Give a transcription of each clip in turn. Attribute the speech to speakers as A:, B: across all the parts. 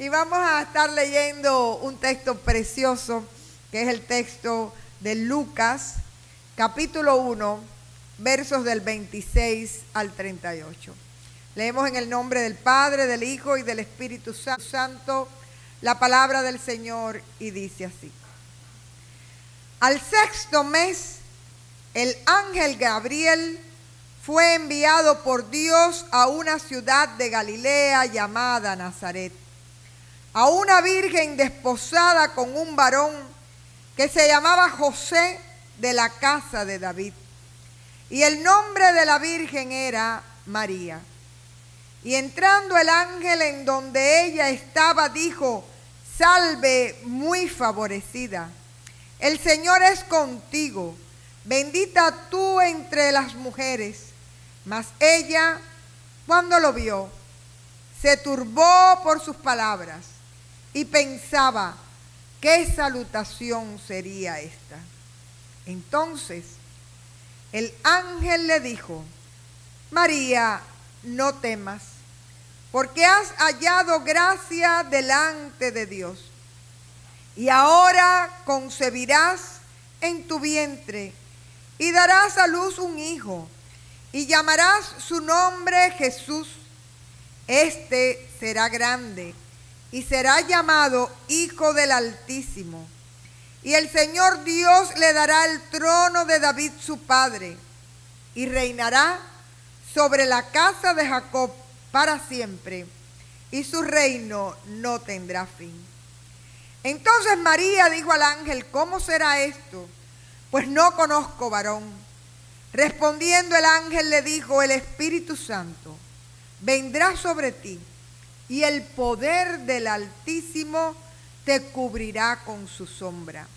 A: Y vamos a estar leyendo un texto precioso, que es el texto de Lucas, capítulo 1, versos del 26 al 38. Leemos en el nombre del Padre, del Hijo y del Espíritu Santo la palabra del Señor, y dice así. Al sexto mes, el ángel Gabriel fue enviado por Dios a una ciudad de Galilea llamada Nazaret, a una virgen desposada con un varón que se llamaba José, de la casa de David. Y el nombre de la virgen era María. Y entrando el ángel en donde ella estaba, dijo: Salve, muy favorecida, el Señor es contigo, bendita tú entre las mujeres. Mas ella, cuando lo vio, se turbó por sus palabras y pensaba: ¿qué salutación sería esta? Entonces el ángel le dijo: María, no temas, porque has hallado gracia delante de Dios. Y ahora concebirás en tu vientre y darás a luz un hijo, y llamarás su nombre Jesús. Este será grande y será llamado Hijo del Altísimo. Y el Señor Dios le dará el trono de David su padre, y reinará sobre la casa de Jacob para siempre, y su reino no tendrá fin. Entonces María dijo al ángel: ¿cómo será esto? Pues no conozco varón. Respondiendo el ángel le dijo: el Espíritu Santo vendrá sobre ti, y el poder del Altísimo te cubrirá con su sombra.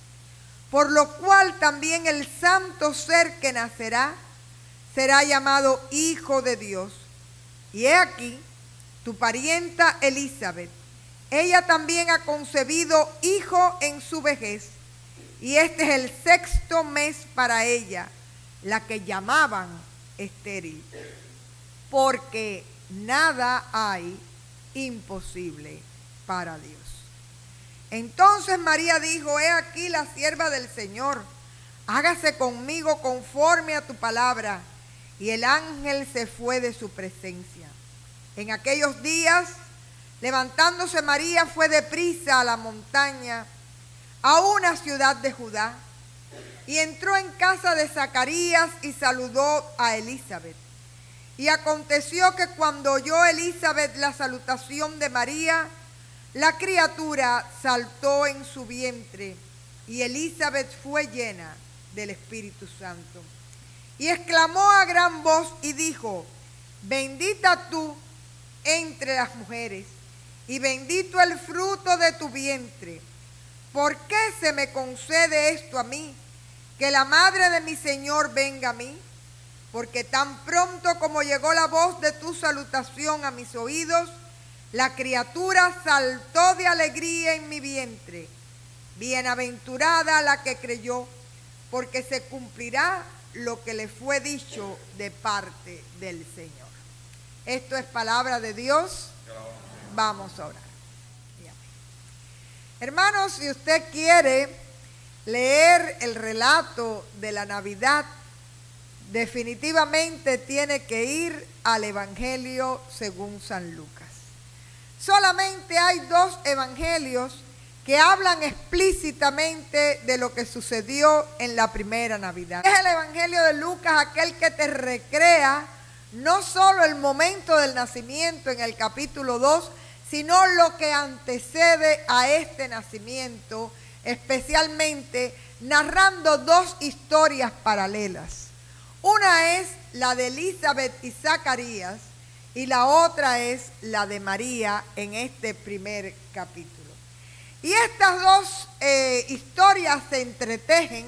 A: Por lo cual también el santo ser que nacerá será llamado Hijo de Dios. Y he aquí, tu parienta Elizabeth, ella también ha concebido hijo en su vejez, y este es el sexto mes para ella, la que llamaban estéril, porque nada hay imposible para Dios. Entonces María dijo: he aquí la sierva del Señor, hágase conmigo conforme a tu palabra. Y el ángel se fue de su presencia. En aquellos días, levantándose María, fue deprisa a la montaña, a una ciudad de Judá, y entró en casa de Zacarías y saludó a Elizabeth. Y aconteció que cuando oyó Elizabeth la salutación de María, la criatura saltó en su vientre, y Elizabeth fue llena del Espíritu Santo. Y exclamó a gran voz y dijo: bendita tú entre las mujeres, y bendito el fruto de tu vientre. ¿Por qué se me concede esto a mí, que la madre de mi Señor venga a mí? Porque tan pronto como llegó la voz de tu salutación a mis oídos, la criatura saltó de alegría en mi vientre. Bienaventurada la que creyó, porque se cumplirá lo que le fue dicho de parte del Señor. Esto es palabra de Dios. Vamos a orar. Hermanos, si usted quiere leer el relato de la Navidad, definitivamente tiene que ir al Evangelio según San Lucas. Solamente hay dos evangelios que hablan explícitamente de lo que sucedió en la primera Navidad. Es el Evangelio de Lucas, aquel que te recrea no solo el momento del nacimiento en el capítulo 2, sino lo que antecede a este nacimiento, especialmente narrando dos historias paralelas. Una es la de Elizabeth y Zacarías, y la otra es la de María en este primer capítulo. Y estas dos historias se entretejen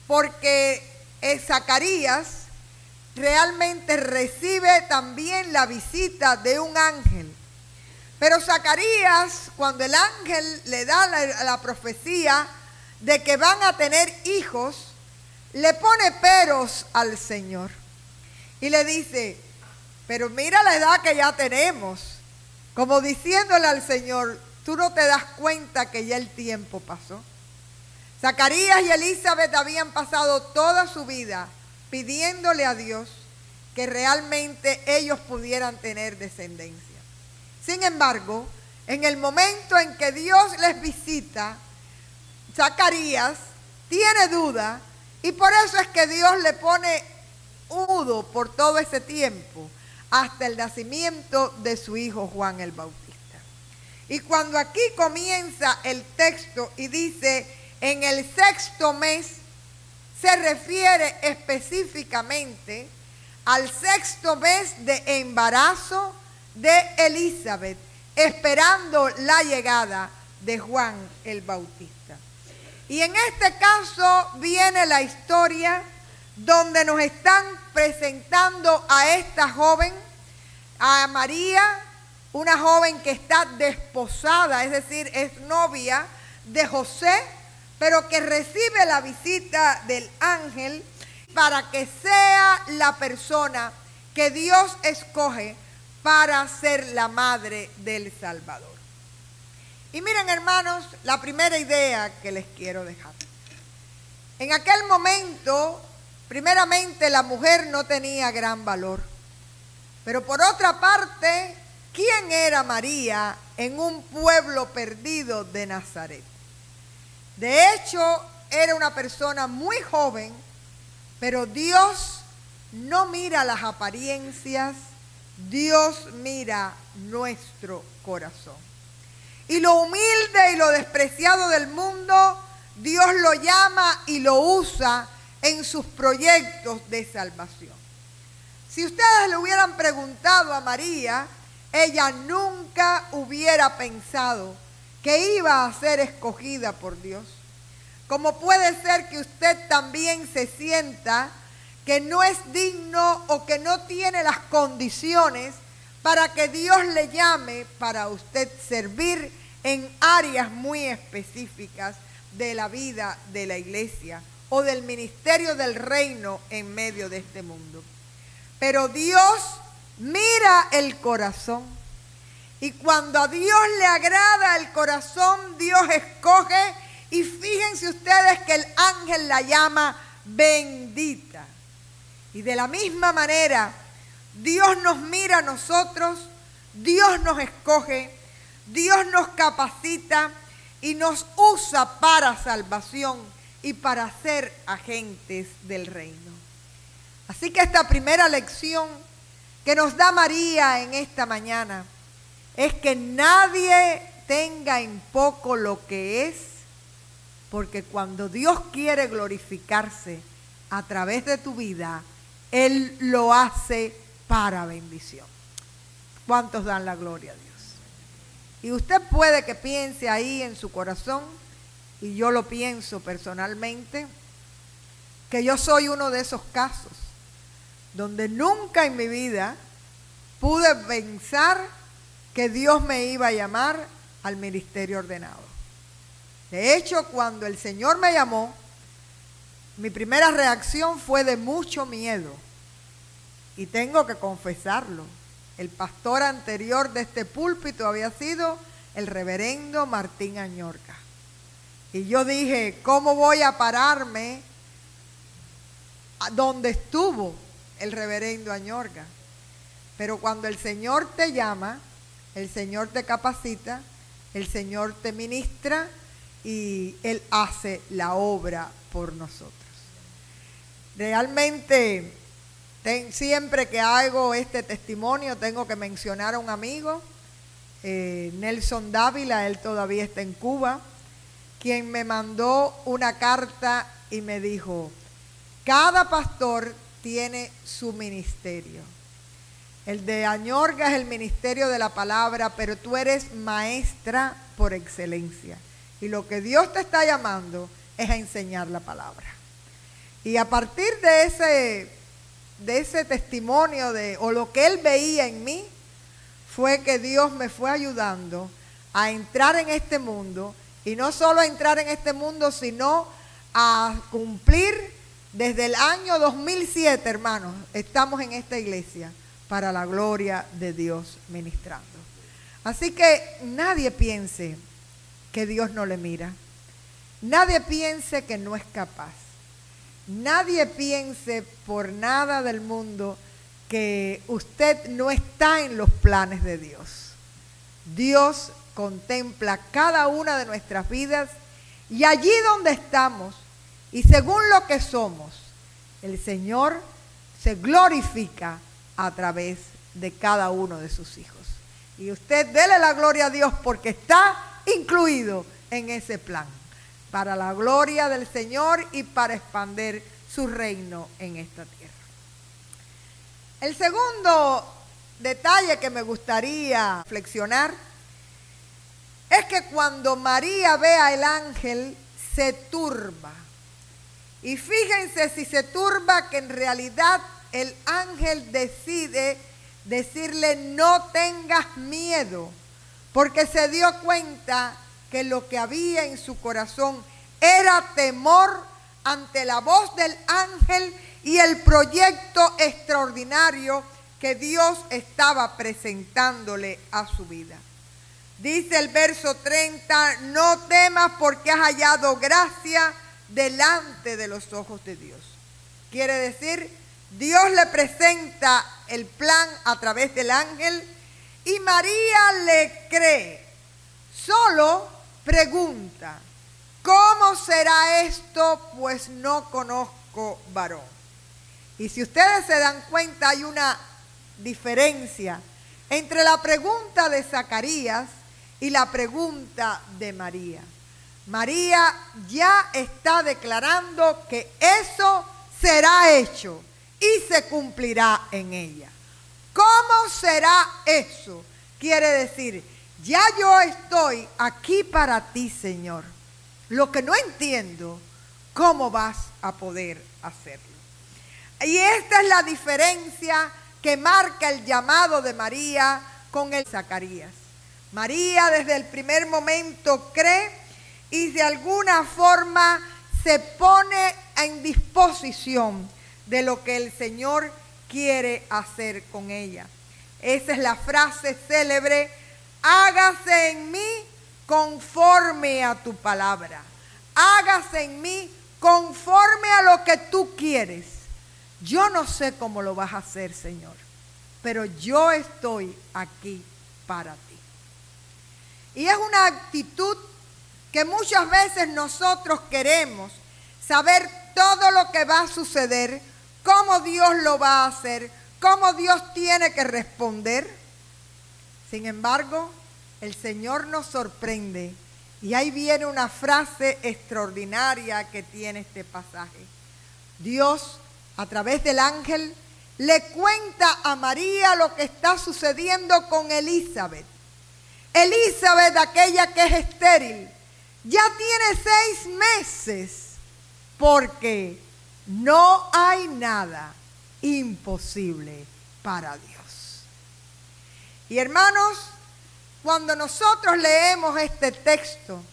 A: porque Zacarías realmente recibe también la visita de un ángel. Pero Zacarías, cuando el ángel le da la profecía de que van a tener hijos, le pone peros al Señor. Y le dice: pero mira la edad que ya tenemos. como diciéndole al Señor, ¿tú no te das cuenta que ya el tiempo pasó? Zacarías y Elizabeth habían pasado toda su vida pidiéndole a Dios que realmente ellos pudieran tener descendencia. Sin embargo, en el momento en que Dios les visita, Zacarías tiene duda y por eso es que Dios le pone mudo por todo ese tiempo hasta el nacimiento de su hijo Juan el Bautista. Y cuando aquí comienza el texto y dice en el 6º mes, se refiere específicamente al 6º mes de embarazo de Elizabeth, esperando la llegada de Juan el Bautista. Y en este caso viene la historia donde nos están presentando a esta joven, a María, una joven que está desposada, es decir, es novia de José, pero que recibe la visita del ángel para que sea la persona que Dios escoge para ser la madre del Salvador. Y miren, hermanos, la primera idea que les quiero dejar. En aquel momento, primeramente, la mujer no tenía gran valor. Pero por otra parte, ¿quién era María en un pueblo perdido de Nazaret? De hecho, era una persona muy joven, pero Dios no mira las apariencias, Dios mira nuestro corazón. Y lo humilde y lo despreciado del mundo, Dios lo llama y lo usa en sus proyectos de salvación. Si ustedes le hubieran preguntado a María, ella nunca hubiera pensado que iba a ser escogida por Dios. Como puede ser que usted también se sienta que no es digno o que no tiene las condiciones para que Dios le llame para usted servir en áreas muy específicas de la vida de la iglesia o del ministerio del reino en medio de este mundo. Pero Dios mira el corazón y cuando a Dios le agrada el corazón, Dios escoge y fíjense ustedes que el ángel la llama bendita. Y de la misma manera, Dios nos mira a nosotros, Dios nos escoge, Dios nos capacita y nos usa para salvación y para ser agentes del reino. Así que esta primera lección que nos da María en esta mañana es que nadie tenga en poco lo que es, porque cuando Dios quiere glorificarse a través de tu vida, Él lo hace para bendición. ¿Cuántos dan la gloria a Dios? Y usted puede que piense ahí en su corazón, y yo lo pienso personalmente, que yo soy uno de esos casos donde nunca en mi vida pude pensar que Dios me iba a llamar al ministerio ordenado. De hecho, cuando el Señor me llamó, mi primera reacción fue de mucho miedo. Y tengo que confesarlo. El pastor anterior de este púlpito había sido el reverendo Martín Añorga. Y yo dije, ¿cómo voy a pararme donde estuvo el reverendo Añorga? Pero cuando el Señor te llama, el Señor te capacita, el Señor te ministra y Él hace la obra por nosotros. Realmente, siempre que hago este testimonio, tengo que mencionar a un amigo, Nelson Dávila, él todavía está en Cuba, quien me mandó una carta y me dijo, cada pastor tiene su ministerio. El de Añorga es el ministerio de la palabra, pero tú eres maestra por excelencia. Y lo que Dios te está llamando es a enseñar la palabra. Y a partir de ese testimonio o lo que él veía en mí, fue que Dios me fue ayudando a entrar en este mundo. Y no solo a entrar en este mundo, sino a cumplir desde el año 2007, hermanos. Estamos en esta iglesia para la gloria de Dios ministrando. Así que nadie piense que Dios no le mira. Nadie piense que no es capaz. Nadie piense por nada del mundo que usted no está en los planes de Dios. Dios contempla cada una de nuestras vidas y allí donde estamos y según lo que somos, el Señor se glorifica a través de cada uno de sus hijos. Y usted dele la gloria a Dios porque está incluido en ese plan, para la gloria del Señor y para expandir su reino en esta tierra. El segundo detalle que me gustaría reflexionar es que cuando María ve al ángel se turba. Y fíjense si se turba que en realidad el ángel decide decirle no tengas miedo, porque se dio cuenta que lo que había en su corazón era temor ante la voz del ángel y el proyecto extraordinario que Dios estaba presentándole a su vida. Dice el verso 30, no temas porque has hallado gracia delante de los ojos de Dios. Quiere decir, Dios le presenta el plan a través del ángel y María le cree. Solo pregunta, ¿cómo será esto? Pues no conozco varón. Y si ustedes se dan cuenta, hay una diferencia entre la pregunta de Zacarías y la pregunta de María. María ya está declarando que eso será hecho y se cumplirá en ella. ¿Cómo será eso? Quiere decir, ya yo estoy aquí para ti, Señor. Lo que no entiendo, ¿cómo vas a poder hacerlo? Y esta es la diferencia que marca el llamado de María con el Zacarías. María desde el primer momento cree y de alguna forma se pone en disposición de lo que el Señor quiere hacer con ella. Esa es la frase célebre, hágase en mí conforme a tu palabra. Hágase en mí conforme a lo que tú quieres. Yo no sé cómo lo vas a hacer, Señor, pero yo estoy aquí para ti. Y es una actitud que muchas veces nosotros queremos saber todo lo que va a suceder, cómo Dios lo va a hacer, cómo Dios tiene que responder. Sin embargo, el Señor nos sorprende y ahí viene una frase extraordinaria que tiene este pasaje. Dios, a través del ángel, le cuenta a María lo que está sucediendo con Elizabeth. Elizabeth, aquella que es estéril, ya tiene 6 meses porque no hay nada imposible para Dios. Y hermanos, cuando nosotros leemos este texto,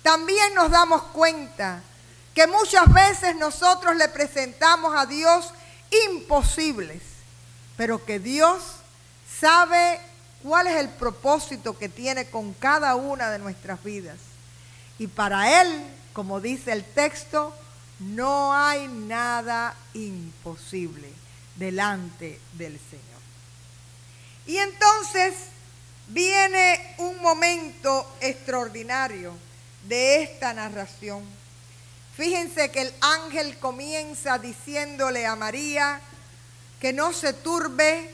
A: también nos damos cuenta que muchas veces nosotros le presentamos a Dios imposibles, pero que Dios sabe cuál es el propósito que tiene con cada una de nuestras vidas. Y para Él, como dice el texto, no hay nada imposible delante del Señor. Y entonces viene un momento extraordinario de esta narración. Fíjense que el ángel comienza diciéndole a María que no se turbe,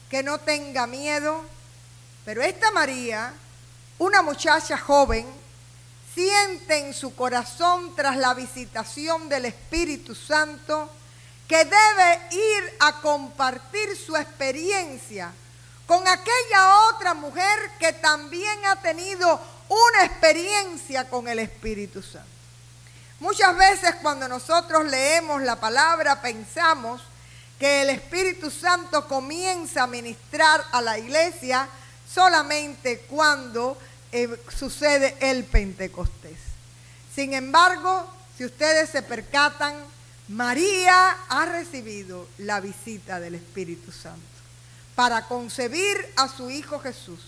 A: que no tenga miedo. Pero esta María, una muchacha joven, siente en su corazón tras la visitación del Espíritu Santo que debe ir a compartir su experiencia con aquella otra mujer que también ha tenido una experiencia con el Espíritu Santo. Muchas veces cuando nosotros leemos la palabra pensamos que el Espíritu Santo comienza a ministrar a la iglesia solamente cuando sucede el Pentecostés. Sin embargo, si ustedes se percatan, María ha recibido la visita del Espíritu Santo para concebir a su Hijo Jesús.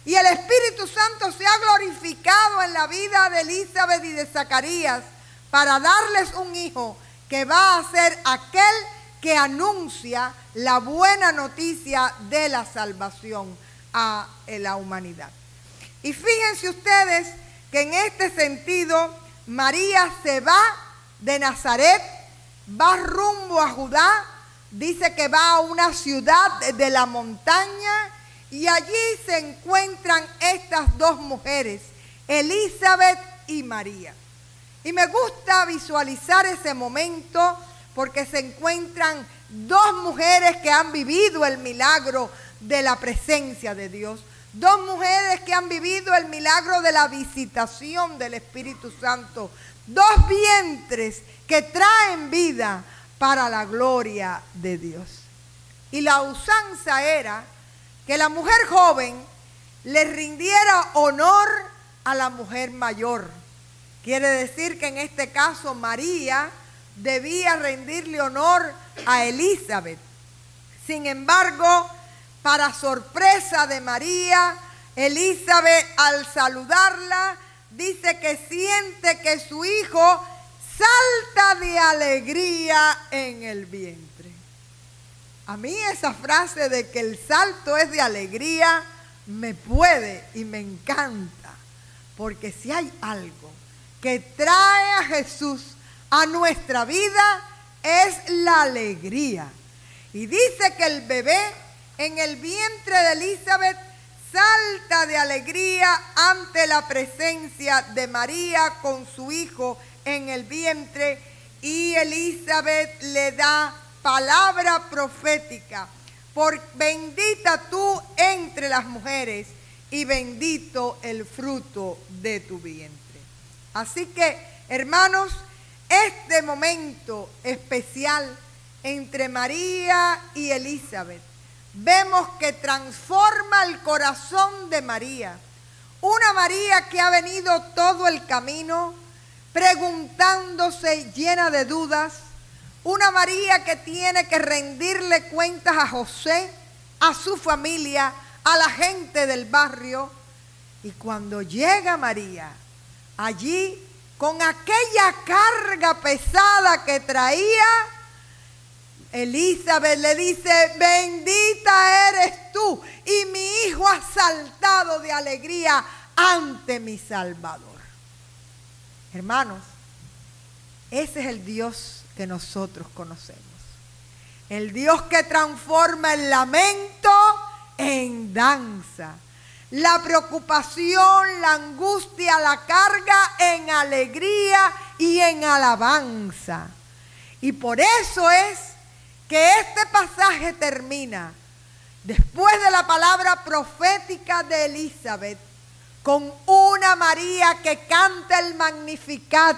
A: Y el Espíritu Santo se ha glorificado en la vida de Elizabeth y de Zacarías para darles un hijo que va a ser aquel que anuncia la buena noticia de la salvación a la humanidad. Y fíjense ustedes que en este sentido María se va de Nazaret, va rumbo a Judá, dice que va a una ciudad de la montaña y allí se encuentran estas dos mujeres, Elizabeth y María. Y me gusta visualizar ese momento porque se encuentran dos mujeres que han vivido el milagro de la presencia de Dios. Dos mujeres que han vivido el milagro de la visitación del Espíritu Santo. Dos vientres que traen vida para la gloria de Dios. Y la usanza era que la mujer joven le rindiera honor a la mujer mayor. Quiere decir que en este caso María debía rendirle honor a Elizabeth. Sin embargo, para sorpresa de María, Elizabeth al saludarla dice que siente que su hijo salta de alegría en el vientre. A mí esa frase de que el salto es de alegría me puede y me encanta, porque si hay algo que trae a Jesús a nuestra vida es la alegría. Y dice que el bebé en el vientre de Elizabeth salta de alegría ante la presencia de María con su hijo en el vientre, y Elizabeth le da palabra profética: por bendita tú entre las mujeres y bendito el fruto de tu vientre. Así que, hermanos, este momento especial entre María y Elizabeth, vemos que transforma el corazón de María. Una María que ha venido todo el camino preguntándose, llena de dudas. Una María que tiene que rendirle cuentas a José, a su familia, a la gente del barrio. Y cuando llega María, allí con aquella carga pesada que traía, Elizabeth le dice: bendita eres tú, y mi hijo ha saltado de alegría ante mi Salvador. Hermanos, ese es el Dios que nosotros conocemos. El Dios que transforma el lamento en danza, la preocupación, la angustia, la carga en alegría y en alabanza. Y por eso es que este pasaje termina después de la palabra profética de Elizabeth con una María que canta el Magnificat,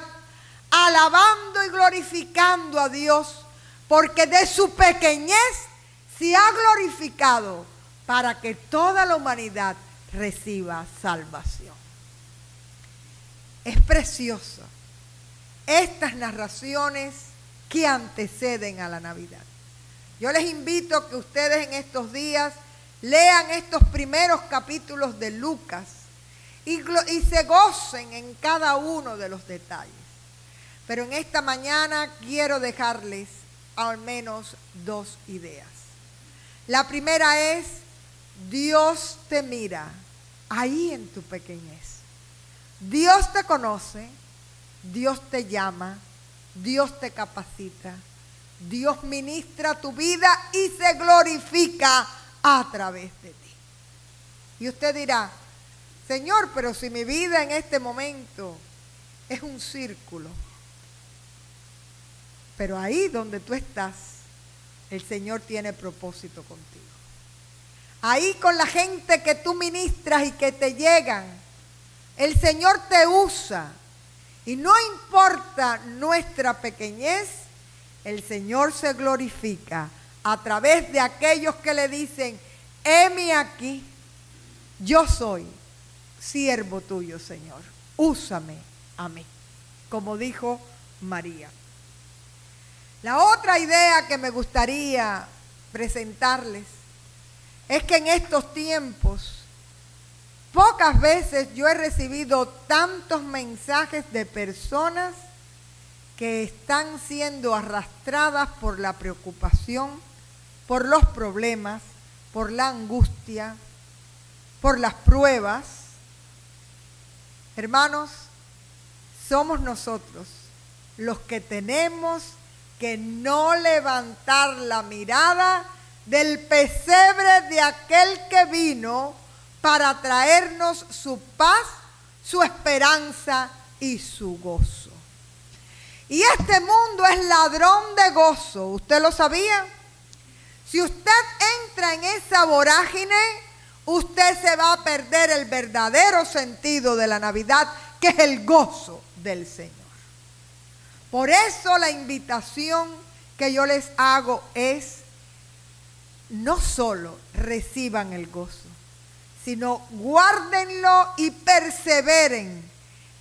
A: alabando y glorificando a Dios, porque de su pequeñez se ha glorificado para que toda la humanidad reciba salvación. Es precioso estas narraciones que anteceden a la Navidad. Yo les invito a que ustedes en estos días lean estos primeros capítulos de Lucas y se gocen en cada uno de los detalles. Pero en esta mañana quiero dejarles al menos dos ideas. La primera es: Dios te mira ahí en tu pequeñez. Dios te conoce, Dios te llama, Dios te capacita, Dios ministra tu vida y se glorifica a través de ti. Y usted dirá: Señor, pero si mi vida en este momento es un círculo. Pero ahí donde tú estás, el Señor tiene propósito contigo. Ahí con la gente que tú ministras y que te llegan, el Señor te usa. Y no importa nuestra pequeñez, el Señor se glorifica a través de aquellos que le dicen: heme aquí, yo soy siervo tuyo, Señor, úsame a mí, como dijo María. La otra idea que me gustaría presentarles es que en estos tiempos Pocas veces yo he recibido tantos mensajes de personas que están siendo arrastradas por la preocupación, por los problemas, por la angustia, por las pruebas. Hermanos, somos nosotros los que tenemos que no levantar la mirada del pesebre de aquel que vino para traernos su paz, su esperanza y su gozo. Y este mundo es ladrón de gozo, ¿usted lo sabía? Si usted entra en esa vorágine, usted se va a perder el verdadero sentido de la Navidad, que es el gozo del Señor. Por eso la invitación que yo les hago es, no solo reciban el gozo, sino guárdenlo y perseveren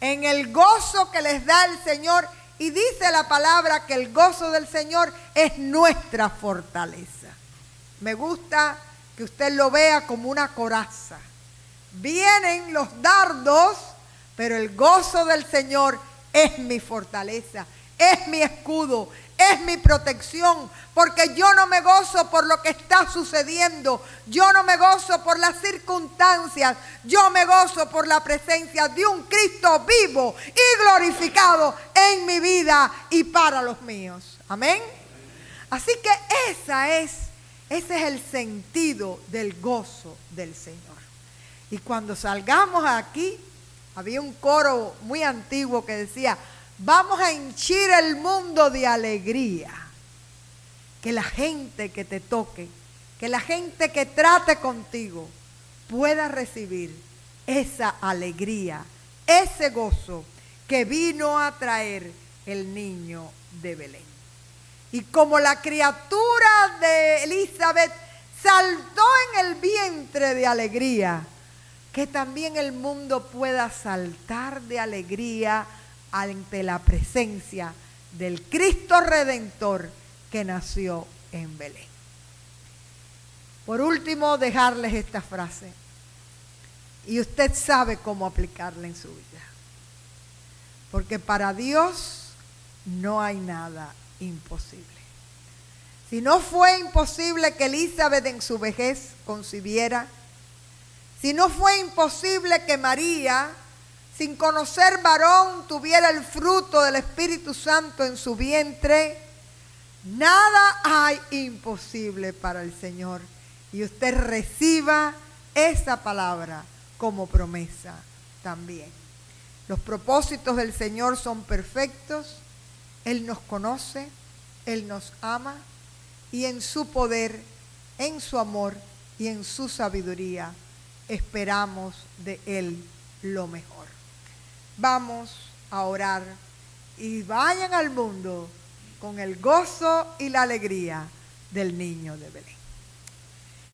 A: en el gozo que les da el Señor. Y dice la palabra que el gozo del Señor es nuestra fortaleza. Me gusta que usted lo vea como una coraza. Vienen los dardos, pero el gozo del Señor es mi fortaleza, es mi escudo, es mi protección, porque yo no me gozo por lo que está sucediendo, yo no me gozo por las circunstancias, yo me gozo por la presencia de un Cristo vivo y glorificado en mi vida y para los míos. Amén. Así que ese es el sentido del gozo del Señor. Y cuando salgamos aquí, había un coro muy antiguo que decía: vamos a henchir el mundo de alegría. Que la gente que te toque, que la gente que trate contigo pueda recibir esa alegría, ese gozo que vino a traer el niño de Belén. Y como la criatura de Elizabeth saltó en el vientre de alegría, que también el mundo pueda saltar de alegría ante la presencia del Cristo Redentor que nació en Belén. Por último, dejarles esta frase, y usted sabe cómo aplicarla en su vida, porque para Dios no hay nada imposible. Si no fue imposible que Elizabeth en su vejez concibiera, si no fue imposible que María, sin conocer varón, tuviera el fruto del Espíritu Santo en su vientre, nada hay imposible para el Señor. Y usted reciba esa palabra como promesa también. Los propósitos del Señor son perfectos. Él nos conoce, Él nos ama, y en su poder, en su amor y en su sabiduría esperamos de Él lo mejor. Vamos a orar y vayan al mundo con el gozo y la alegría del niño de Belén.